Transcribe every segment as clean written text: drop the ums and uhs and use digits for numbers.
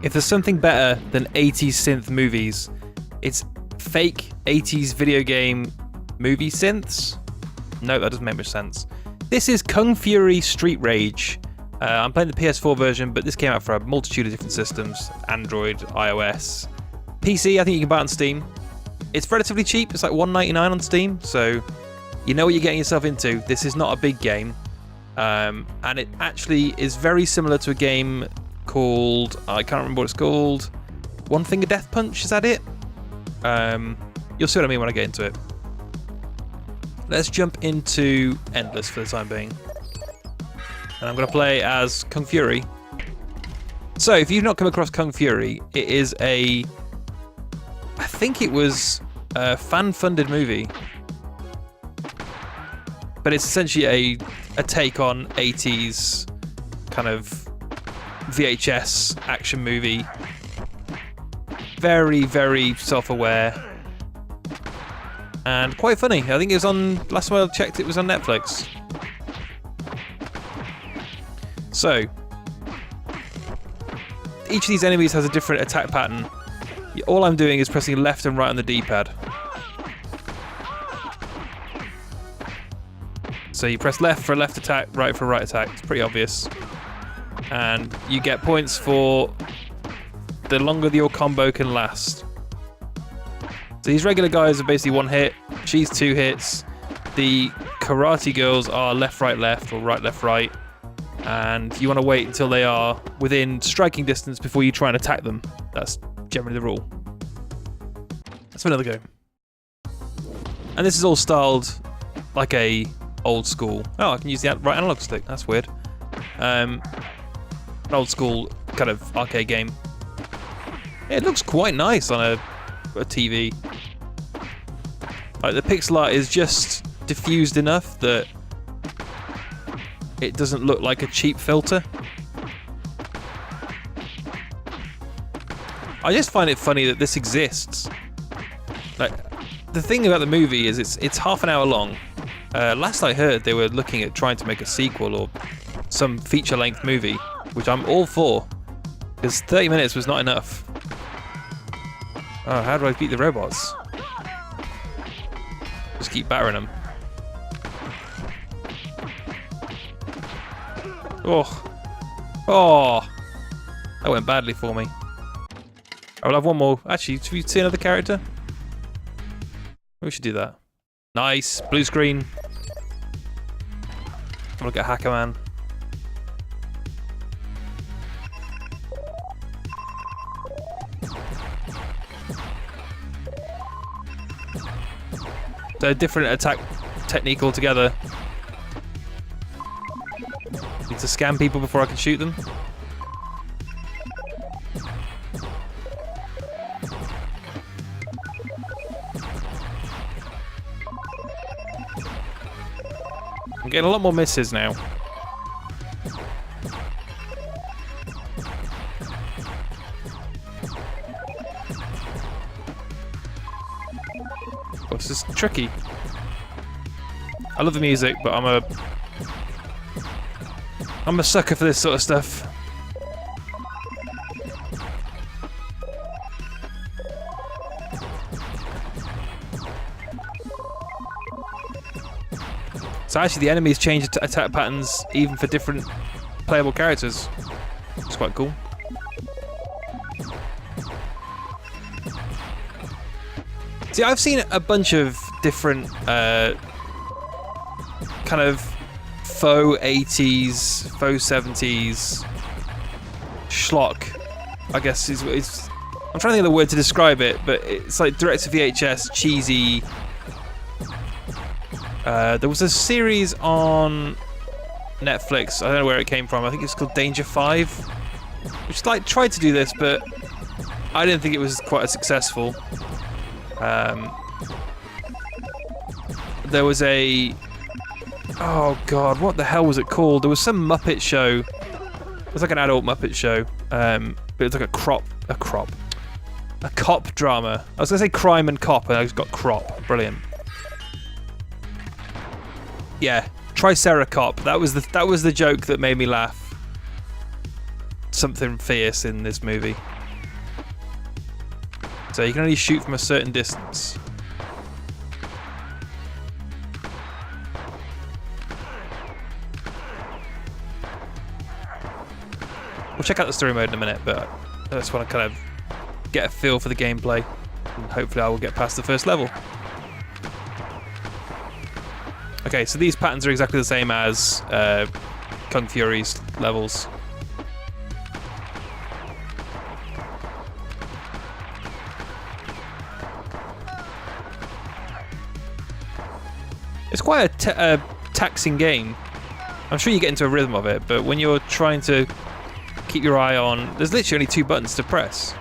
If there's something better than 80s synth movies, it's fake 80s video game movie synths. No, that doesn't make much sense. This is Kung Fury Street Rage. I'm playing the PS4 version, but this came out for a multitude of different systems. Android, iOS, PC, I think you can buy it on Steam. It's relatively cheap, it's like $1.99 on Steam, so you know what you're getting yourself into. This is not a big game. And it actually is very similar to a game called, I can't remember what it's called, One Finger Death Punch, is that it? You'll see what I mean when I get into it. Let's jump into Endless for the time being. And I'm going to play as Kung Fury. So, if you've not come across Kung Fury, it is I think it was a fan-funded movie. But it's essentially a take on 80s kind of VHS action movie. Very, very self-aware. And quite funny. I think it was on, last time I checked, it was on Netflix. So, each of these enemies has a different attack pattern. All I'm doing is pressing left and right on the D-pad. So you press left for a left attack, right for a right attack. It's pretty obvious. And you get points for the longer your combo can last. So these regular guys are basically one hit. She's 2 hits. The karate girls are left, right, left, or right, left, right. And you want to wait until they are within striking distance before you try and attack them. That's generally the rule. Let's have another go. And this is all styled like a old school. Oh, I can use the right analog stick. That's weird. An old school kind of arcade game. It looks quite nice on a TV. Like the pixel art is just diffused enough that it doesn't look like a cheap filter. I just find it funny that this exists. Like, the thing about the movie is it's half an hour long. Last I heard, they were looking at trying to make a sequel or some feature-length movie, which I'm all for, because 30 minutes was not enough. Oh, how do I beat the robots? Just keep battering them. Oh, that went badly for me. I will have one more. Actually, should we see another character? We should do that. Nice, blue screen. Look at Hacker Man. So a different attack technique altogether. Need to scan people before I can shoot them. I'm getting a lot more misses now. Oh, this is tricky. I love the music, but I'm a sucker for this sort of stuff. So actually the enemies change attack patterns even for different playable characters. It's quite cool. See, I've seen a bunch of different kind of faux 80s, faux 70s schlock, I guess is I'm trying to think of the word to describe it, but it's like direct to VHS, cheesy. There was a series on Netflix, I don't know where it came from, I think it's called Danger 5, which like tried to do this, but I didn't think it was quite as successful. There was a... Oh god, what the hell was it called? There was some Muppet show. It was like an adult Muppet show. But it was like a cop drama. I was going to say crime and cop, and I just got crop. Brilliant. Yeah, Triceracop. That was the joke that made me laugh. something fierce in this movie. So you can only shoot from a certain distance. We'll check out the story mode in a minute, but I just want to kind of get a feel for the gameplay, and hopefully I will get past the first level. Okay, so these patterns are exactly the same as Kung Fury's levels. It's quite a taxing game. I'm sure you get into a rhythm of it, but when you're trying to keep your eye on... There's literally only 2 buttons to press.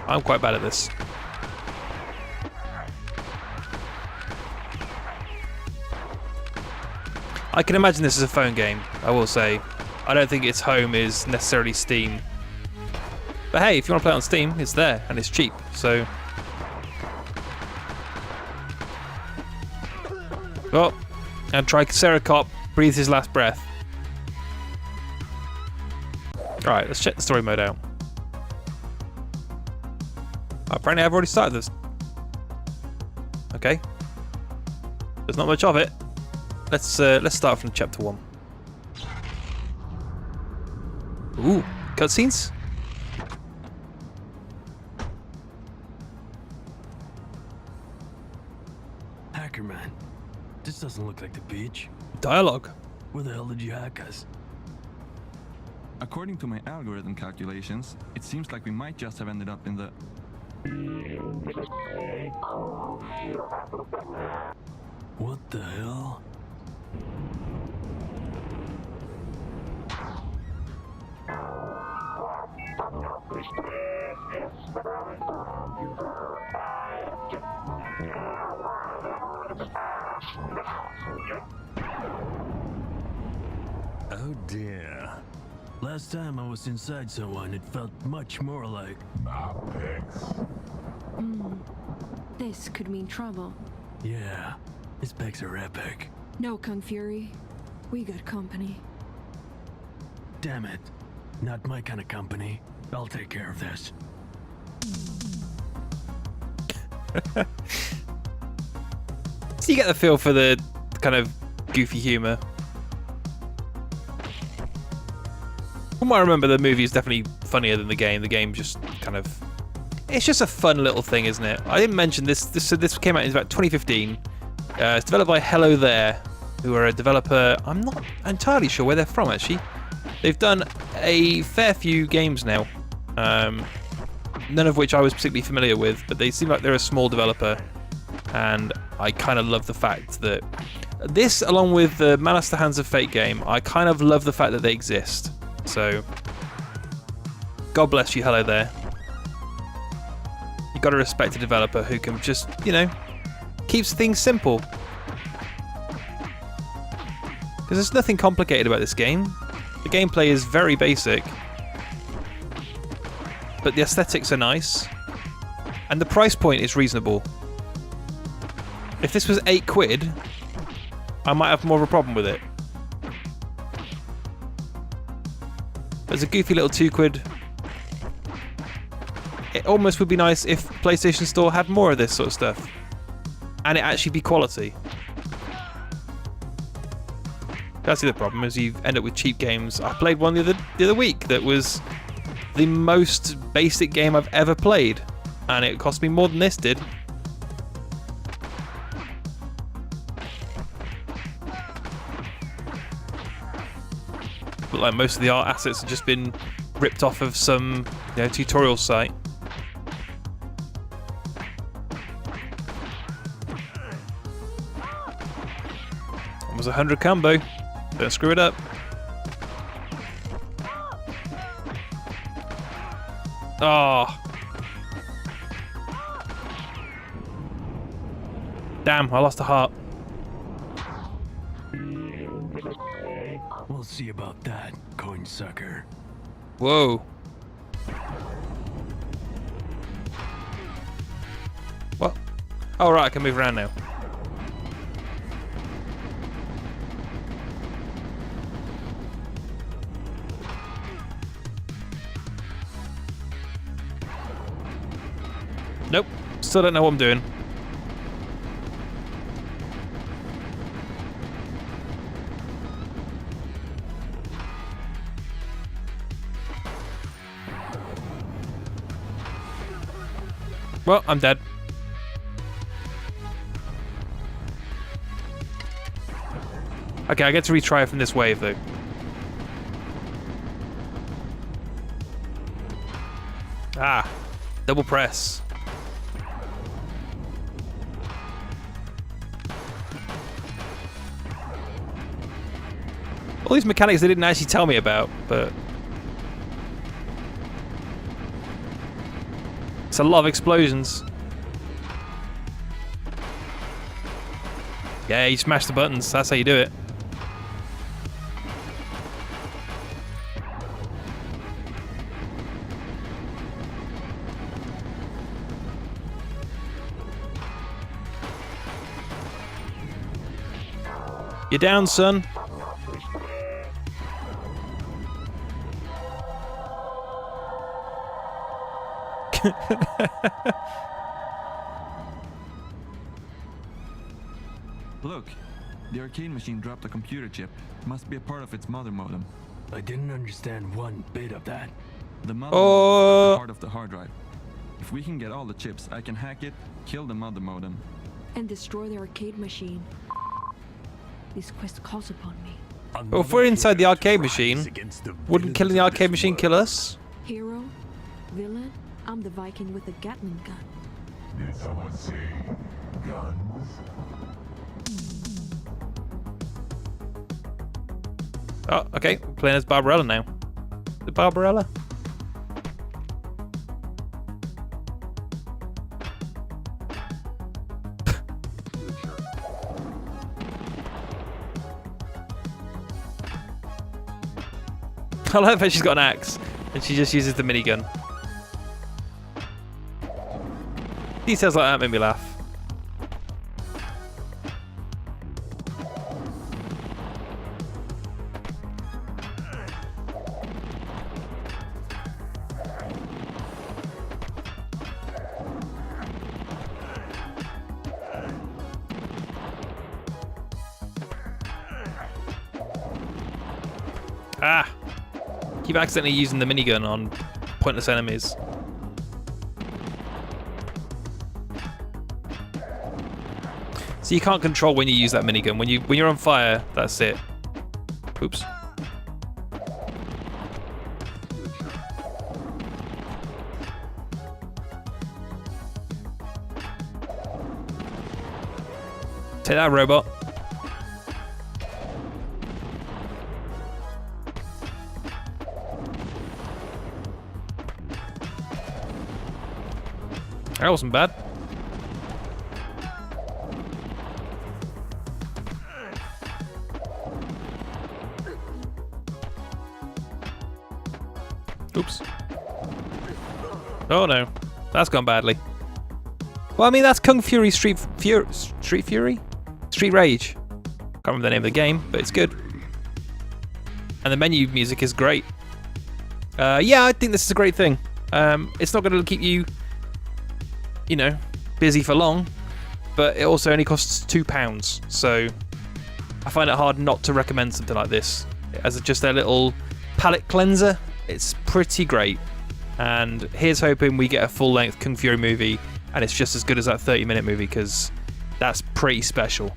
I'm quite bad at this. I can imagine this is a phone game, I will say. I don't think its home is necessarily Steam. But hey, if you want to play it on Steam, it's there, and it's cheap, so... Oh, and Triceracop breathes his last breath. Alright, let's check the story mode out. Oh, apparently I've already started this. Okay. There's not much of it. Let's start from chapter 1. Ooh, cutscenes? Man, this doesn't look like the beach. Dialogue. Where the hell did you hack us? According to my algorithm calculations, it seems like we might just have ended up in the... What the hell? Oh dear. Last time I was inside someone, it felt much more like... This could mean trouble. Yeah, his pecs are epic. No, Kung Fury. We got company. Damn it. Not my kind of company. I'll take care of this. So you get the feel for the kind of goofy humour. From what I remember, the movie is definitely funnier than the game. The game just kind of... It's just a fun little thing, isn't it? I didn't mention this. This came out in about 2015. It's developed by Hello There, who are a developer... I'm not entirely sure where they're from, actually. They've done a fair few games now. None of which I was particularly familiar with, but they seem like they're a small developer. And I kind of love the fact that... This, along with the Man Us the Hands of Fate game, I kind of love the fact that they exist. So, God bless you, Hello There. You got to respect a developer who can just, you know, keeps things simple. Because there's nothing complicated about this game. The gameplay is very basic, but the aesthetics are nice, and the price point is reasonable. If this was £8, I might have more of a problem with it. There's a goofy little £2. It almost would be nice if PlayStation Store had more of this sort of stuff, and it actually be quality. That's the other problem, is you end up with cheap games. I played one the other week that was the most basic game I've ever played, and it cost me more than this did. But like most of the art assets have just been ripped off of some, you know, tutorial site. Almost 100 combo. Don't screw it up. Oh. Damn, I lost a heart. We'll see about that, coin sucker. Whoa. What? Oh, right, I can move around now. still don't know what I'm doing. Well, I'm dead. Okay, I get to retry it from this wave, though. Ah, double press. All these mechanics they didn't actually tell me about, but... It's a lot of explosions. Yeah, you smash the buttons. That's how you do it. You're down, son. Look, the arcade machine dropped a computer chip. Must be a part of its mother modem. I didn't understand one bit of that. The mother modem is part of the hard drive. If we can get all the chips, I can hack it, kill the mother modem. And destroy the arcade machine. This quest calls upon me. Well, if we're inside the arcade machine, wouldn't killing the arcade machine kill us? Hero? Villain? I'm the Viking with the Gatling gun. Did someone say guns? Oh, okay. We're playing as Barbarella now. The Barbarella? I like that she's got an axe and she just uses the minigun. Details like that made me laugh. Ah! Keep accidentally using the minigun on pointless enemies. So you can't control when you use that minigun. When you're on fire, that's it. Oops. Take that, robot. That wasn't bad. Oops. Oh no, that's gone badly. Well, I mean, that's Kung Fury Street Rage. Can't remember the name of the game, but it's good. And the menu music is great. Yeah, I think this is a great thing. It's not going to keep you, you know, busy for long, but it also only costs £2. So I find it hard not to recommend something like this as just a little palate cleanser. It's pretty great, and here's hoping we get a full-length Kung Fury movie and it's just as good as that 30-minute movie, because that's pretty special.